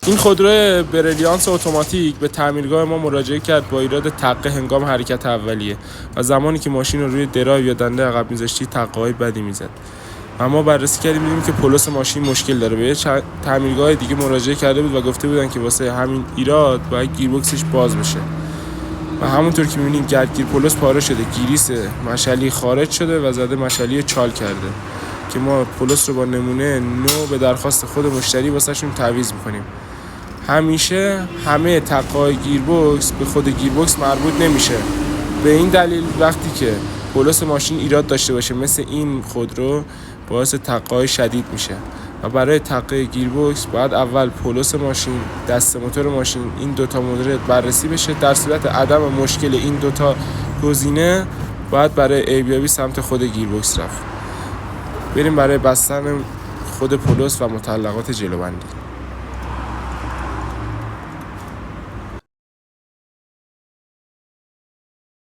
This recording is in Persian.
این خودرو بریلیانس اتوماتیک به تعمیرگاه ما مراجعه کرد با ایراد تقه هنگام حرکت اولیه و زمانی که ماشین رو روی درایو یا دنده عقب می‌ذاشتی تقه‌های بدی میزد. و ما بررسی کردیم دیدیم که پولس ماشین مشکل داره. به یه تعمیرگاه دیگه مراجعه کرده بود و گفته بودن که واسه همین ایراد باید گیربکسش باز بشه. و همونطور که می‌بینیم گردگیر پولس پاره شده، گیریس مشعلی خارج شده و زده مشعلی چال کرده که ما پولس رو با نمونه نو به درخواست خود مشتری واسهشون تعویض می‌کنیم. همیشه همه تقه‌های گیربکس به خود گیربکس مربوط نمیشه. به این دلیل وقتی که پولس ماشین ایراد داشته باشه مثل این خودرو باعث تقه‌های شدید میشه و برای تقه گیربکس باید اول پولس ماشین، دست موتور ماشین، این دوتا مورد بررسی بشه. در صورت عدم مشکل این دوتا گزینه باید برای عیبیابی سمت خود گیربکس رفت. بریم برای بستن خود پولس و متعلقات جلوبندی.